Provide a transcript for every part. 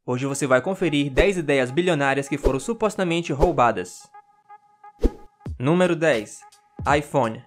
Hoje você vai conferir 10 ideias bilionárias que foram supostamente roubadas. Número 10. iPhone.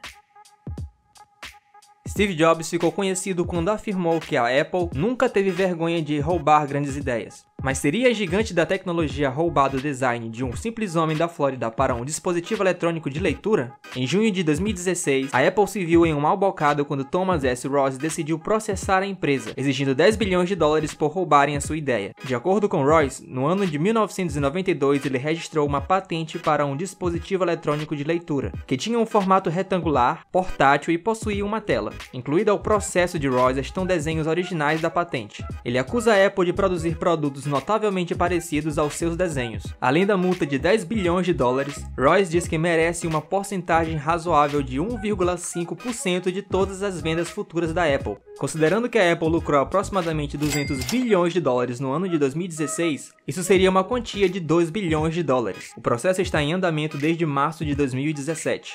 Steve Jobs ficou conhecido quando afirmou que a Apple nunca teve vergonha de roubar grandes ideias. Mas seria a gigante da tecnologia roubar o design de um simples homem da Flórida para um dispositivo eletrônico de leitura? Em junho de 2016, a Apple se viu em um mau bocado quando Thomas S. Ross decidiu processar a empresa, exigindo 10 bilhões de dólares por roubarem a sua ideia. De acordo com Royce, no ano de 1992 ele registrou uma patente para um dispositivo eletrônico de leitura, que tinha um formato retangular, portátil e possuía uma tela. Incluído ao processo de Royce estão desenhos originais da patente. Ele acusa a Apple de produzir produtos notavelmente parecidos aos seus desenhos. Além da multa de 10 bilhões de dólares, Royce diz que merece uma porcentagem razoável de 1,5% de todas as vendas futuras da Apple. Considerando que a Apple lucrou aproximadamente 200 bilhões de dólares no ano de 2016, isso seria uma quantia de 2 bilhões de dólares. O processo está em andamento desde março de 2017.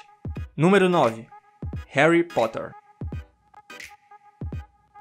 Número 9. Harry Potter.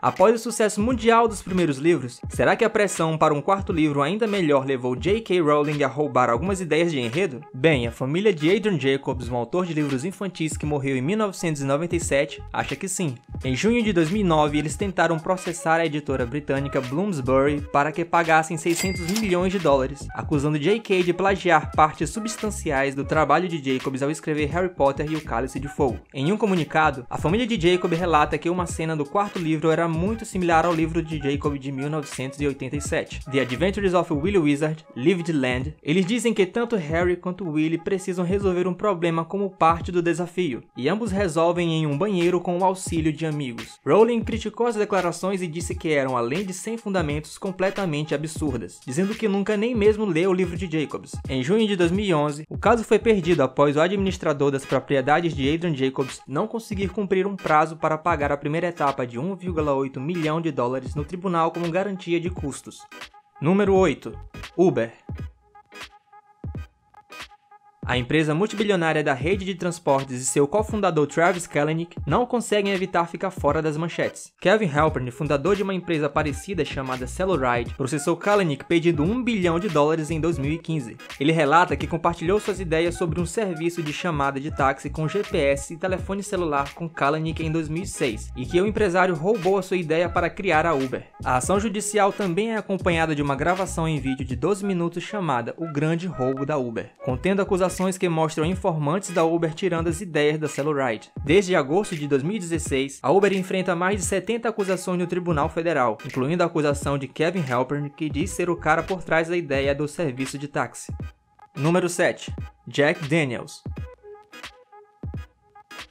Após o sucesso mundial dos primeiros livros, será que a pressão para um quarto livro ainda melhor levou J.K. Rowling a roubar algumas ideias de enredo? Bem, a família de Adrian Jacobs, um autor de livros infantis que morreu em 1997, acha que sim. Em junho de 2009, eles tentaram processar a editora britânica Bloomsbury para que pagassem 600 milhões de dólares, acusando J.K. de plagiar partes substanciais do trabalho de Jacobs ao escrever Harry Potter e o Cálice de Fogo. Em um comunicado, a família de Jacob relata que uma cena do quarto livro era muito similar ao livro de Jacob de 1987, The Adventures of Willy Wizard, Lived Land. Eles dizem que tanto Harry quanto Willy precisam resolver um problema como parte do desafio, e ambos resolvem em um banheiro com o auxílio de amigos. Rowling criticou as declarações e disse que eram, além de sem fundamentos, completamente absurdas, dizendo que nunca nem mesmo leu o livro de Jacobs. Em junho de 2011, o caso foi perdido após o administrador das propriedades de Adrian Jacobs não conseguir cumprir um prazo para pagar a primeira etapa de 1,8 milhão de dólares no tribunal como garantia de custos. Número 8. Uber. A empresa multibilionária da rede de transportes e seu cofundador Travis Kalanick não conseguem evitar ficar fora das manchetes. Kevin Halpern, fundador de uma empresa parecida chamada Celluride, processou Kalanick pedindo 1 bilhão de dólares em 2015. Ele relata que compartilhou suas ideias sobre um serviço de chamada de táxi com GPS e telefone celular com Kalanick em 2006, e que o empresário roubou a sua ideia para criar a Uber. A ação judicial também é acompanhada de uma gravação em vídeo de 12 minutos chamada O Grande Roubo da Uber, contendo acusações que mostram informantes da Uber tirando as ideias da Celluride. Desde agosto de 2016, a Uber enfrenta mais de 70 acusações no Tribunal Federal, incluindo a acusação de Kevin Halpern, que diz ser o cara por trás da ideia do serviço de táxi. Número 7. Jack Daniels.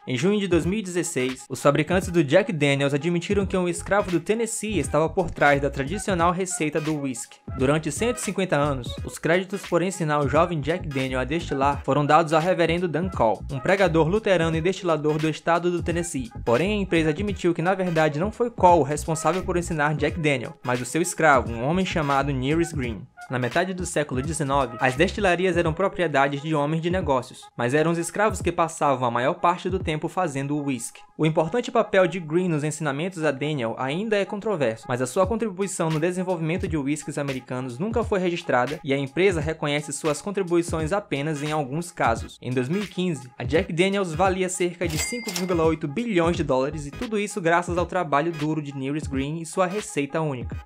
Em junho de 2016, os fabricantes do Jack Daniels admitiram que um escravo do Tennessee estava por trás da tradicional receita do whisky. Durante 150 anos, os créditos por ensinar o jovem Jack Daniel a destilar foram dados ao reverendo Dan Call, um pregador luterano e destilador do estado do Tennessee. Porém, a empresa admitiu que na verdade não foi Call o responsável por ensinar Jack Daniel, mas o seu escravo, um homem chamado Nearest Green. Na metade do século XIX, as destilarias eram propriedades de homens de negócios, mas eram os escravos que passavam a maior parte do tempo fazendo o whisky. O importante papel de Green nos ensinamentos a Daniel ainda é controverso, mas a sua contribuição no desenvolvimento de whiskies americanos nunca foi registrada e a empresa reconhece suas contribuições apenas em alguns casos. Em 2015, a Jack Daniels valia cerca de 5,8 bilhões de dólares e tudo isso graças ao trabalho duro de Nearest Green e sua receita única.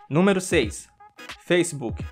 Número 6. Facebook.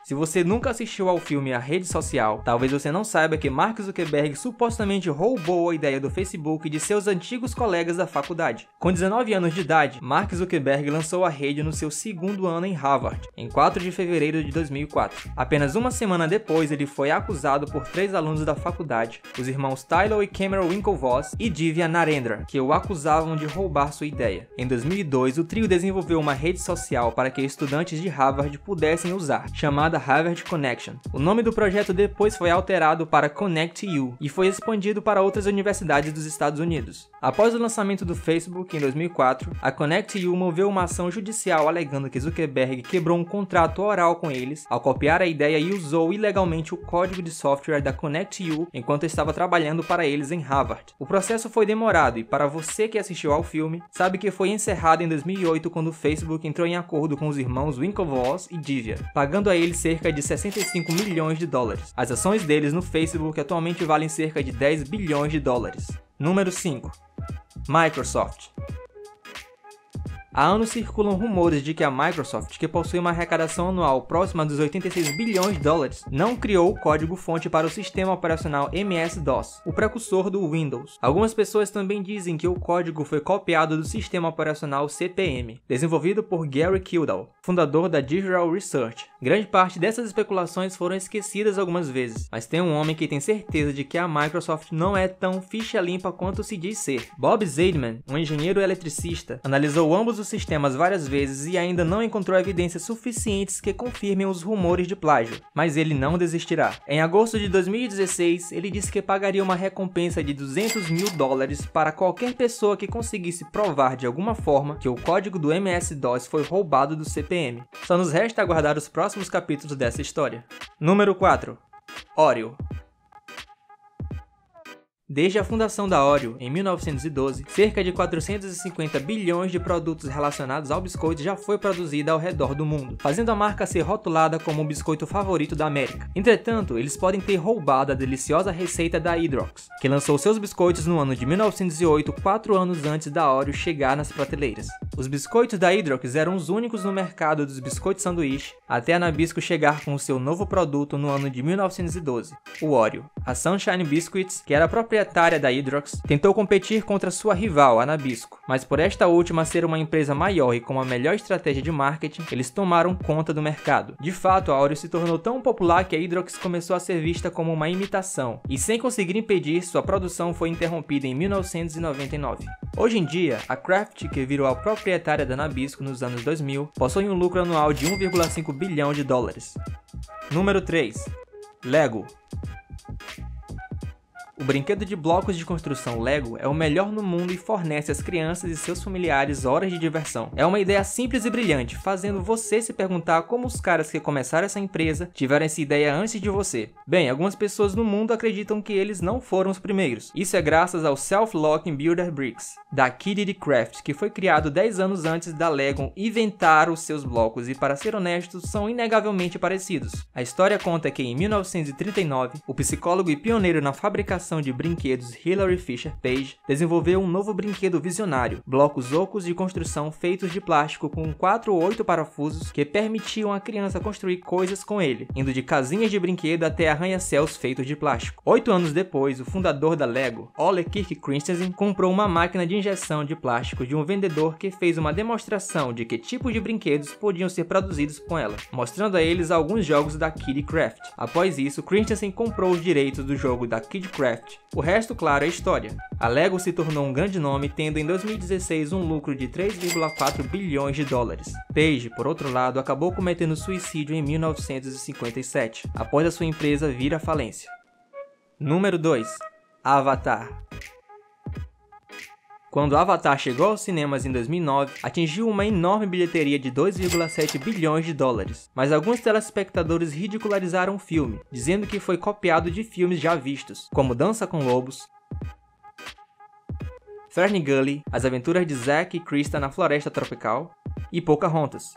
Se você nunca assistiu ao filme A Rede Social, talvez você não saiba que Mark Zuckerberg supostamente roubou a ideia do Facebook de seus antigos colegas da faculdade. Com 19 anos de idade, Mark Zuckerberg lançou a rede no seu segundo ano em Harvard, em 4 de fevereiro de 2004. Apenas uma semana depois, ele foi acusado por 3 alunos da faculdade, os irmãos Tyler e Cameron Winklevoss e Divya Narendra, que o acusavam de roubar sua ideia. Em 2002, o trio desenvolveu uma rede social para que estudantes de Harvard pudessem usar, chamada chamada Harvard Connection. O nome do projeto depois foi alterado para Connect-U e foi expandido para outras universidades dos Estados Unidos. Após o lançamento do Facebook em 2004, a Connect-U moveu uma ação judicial alegando que Zuckerberg quebrou um contrato oral com eles ao copiar a ideia e usou ilegalmente o código de software da Connect-U enquanto estava trabalhando para eles em Harvard. O processo foi demorado e, para você que assistiu ao filme, sabe que foi encerrado em 2008 quando o Facebook entrou em acordo com os irmãos Winklevoss e Divya, pagando a eles cerca de 65 milhões de dólares. As ações deles no Facebook atualmente valem cerca de 10 bilhões de dólares. Número 5. Microsoft. Há anos circulam rumores de que a Microsoft, que possui uma arrecadação anual próxima dos 86 bilhões de dólares, não criou o código-fonte para o sistema operacional MS-DOS, o precursor do Windows. Algumas pessoas também dizem que o código foi copiado do sistema operacional CP/M, desenvolvido por Gary Kildall, fundador da Digital Research. Grande parte dessas especulações foram esquecidas algumas vezes, mas tem um homem que tem certeza de que a Microsoft não é tão ficha limpa quanto se diz ser. Bob Zeidman, um engenheiro eletricista, analisou ambos os sistemas várias vezes e ainda não encontrou evidências suficientes que confirmem os rumores de plágio, mas ele não desistirá. Em agosto de 2016, ele disse que pagaria uma recompensa de 200 mil dólares para qualquer pessoa que conseguisse provar de alguma forma que o código do MS-DOS foi roubado do CP/M. Só nos resta aguardar os próximos capítulos dessa história. Número 4. Oreo. Desde a fundação da Oreo, em 1912, cerca de 450 bilhões de produtos relacionados ao biscoito já foi produzida ao redor do mundo, fazendo a marca ser rotulada como o biscoito favorito da América. Entretanto, eles podem ter roubado a deliciosa receita da Hydrox, que lançou seus biscoitos no ano de 1908, 4 anos antes da Oreo chegar nas prateleiras. Os biscoitos da Hydrox eram os únicos no mercado dos biscoitos sanduíche, até a Nabisco chegar com o seu novo produto no ano de 1912, o Oreo. A Sunshine Biscuits, que era proprietária da Hydrox, tentou competir contra sua rival, a Nabisco, mas por esta última ser uma empresa maior e com uma melhor estratégia de marketing, eles tomaram conta do mercado. De fato, a Oreo se tornou tão popular que a Hydrox começou a ser vista como uma imitação, e sem conseguir impedir, sua produção foi interrompida em 1999. Hoje em dia, a Kraft, que virou a proprietária da Nabisco nos anos 2000, possui um lucro anual de 1,5 bilhão de dólares. Número 3. Lego. O brinquedo de blocos de construção Lego é o melhor no mundo e fornece às crianças e seus familiares horas de diversão. É uma ideia simples e brilhante, fazendo você se perguntar como os caras que começaram essa empresa tiveram essa ideia antes de você. Bem, algumas pessoas no mundo acreditam que eles não foram os primeiros. Isso é graças ao Self-Locking Builder Bricks, da Kiddy Craft, que foi criado 10 anos antes da Lego inventar os seus blocos e, para ser honestos, são inegavelmente parecidos. A história conta que em 1939, o psicólogo e pioneiro na fabricação de brinquedos Hilary Fisher Page desenvolveu um novo brinquedo visionário, blocos ocos de construção feitos de plástico com 4 ou 8 parafusos que permitiam à criança construir coisas com ele, indo de casinhas de brinquedo até arranha-céus feitos de plástico. 8 anos depois, o fundador da Lego, Ole Kirk Christensen, comprou uma máquina de injeção de plástico de um vendedor que fez uma demonstração de que tipos de brinquedos podiam ser produzidos com ela, mostrando a eles alguns jogos da Kiddy Craft. Após isso, Christensen comprou os direitos do jogo da Kiddy Craft. O resto, claro, é história. A Lego se tornou um grande nome, tendo em 2016 um lucro de 3,4 bilhões de dólares. Page, por outro lado, acabou cometendo suicídio em 1957, após a sua empresa vir à falência. Número 2. Avatar. Quando Avatar chegou aos cinemas em 2009, atingiu uma enorme bilheteria de 2,7 bilhões de dólares. Mas alguns telespectadores ridicularizaram o filme, dizendo que foi copiado de filmes já vistos, como Dança com Lobos, Ferngully, As Aventuras de Zack e Krista na Floresta Tropical e Pocahontas.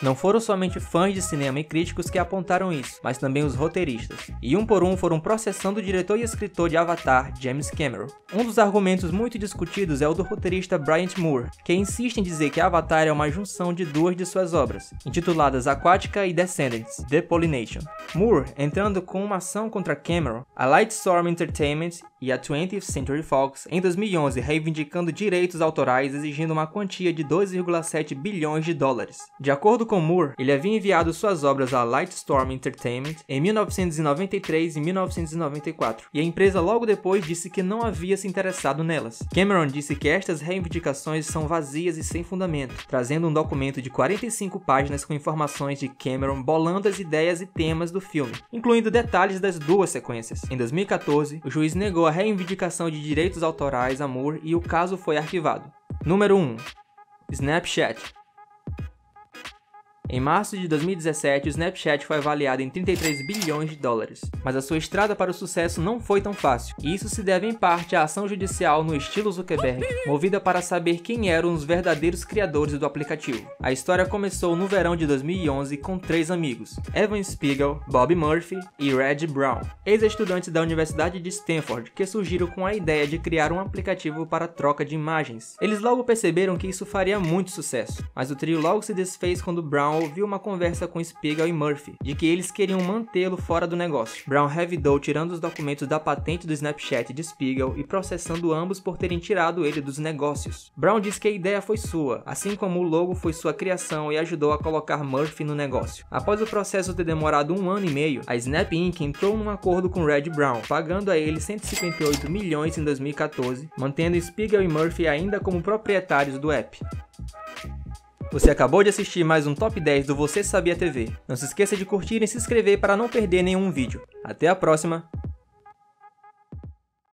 Não foram somente fãs de cinema e críticos que apontaram isso, mas também os roteiristas. E um por um foram processando o diretor e escritor de Avatar, James Cameron. Um dos argumentos muito discutidos é o do roteirista Bryant Moore, que insiste em dizer que Avatar é uma junção de duas de suas obras, intituladas Aquática e Descendants, The Pollination. Moore, entrando com uma ação contra Cameron, a Lightstorm Entertainment e a 20th Century Fox em 2011 reivindicando direitos autorais exigindo uma quantia de 2,7 bilhões de dólares. De acordo com Moore, ele havia enviado suas obras à Lightstorm Entertainment em 1993 e 1994, e a empresa logo depois disse que não havia se interessado nelas. Cameron disse que estas reivindicações são vazias e sem fundamento, trazendo um documento de 45 páginas com informações de Cameron bolando as ideias e temas do filme, incluindo detalhes das duas sequências. Em 2014, o juiz negou a reivindicação de direitos autorais a Moore e o caso foi arquivado. Número 1. Snapchat. Em março de 2017, o Snapchat foi avaliado em 33 bilhões de dólares, mas a sua estrada para o sucesso não foi tão fácil, e isso se deve em parte à ação judicial no estilo Zuckerberg, movida para saber quem eram os verdadeiros criadores do aplicativo. A história começou no verão de 2011 com 3 amigos, Evan Spiegel, Bob Murphy e Red Brown, ex-estudantes da Universidade de Stanford, que surgiram com a ideia de criar um aplicativo para troca de imagens. Eles logo perceberam que isso faria muito sucesso, mas o trio logo se desfez quando Brown ouviu uma conversa com Spiegel e Murphy, de que eles queriam mantê-lo fora do negócio. Brown revidou tirando os documentos da patente do Snapchat de Spiegel e processando ambos por terem tirado ele dos negócios. Brown disse que a ideia foi sua, assim como o logo foi sua criação e ajudou a colocar Murphy no negócio. Após o processo ter demorado 1 ano e meio, a Snap Inc. entrou num acordo com Red Brown, pagando a ele 158 milhões em 2014, mantendo Spiegel e Murphy ainda como proprietários do app. Você acabou de assistir mais um Top 10 do Você Sabia TV. Não se esqueça de curtir e se inscrever para não perder nenhum vídeo. Até a próxima!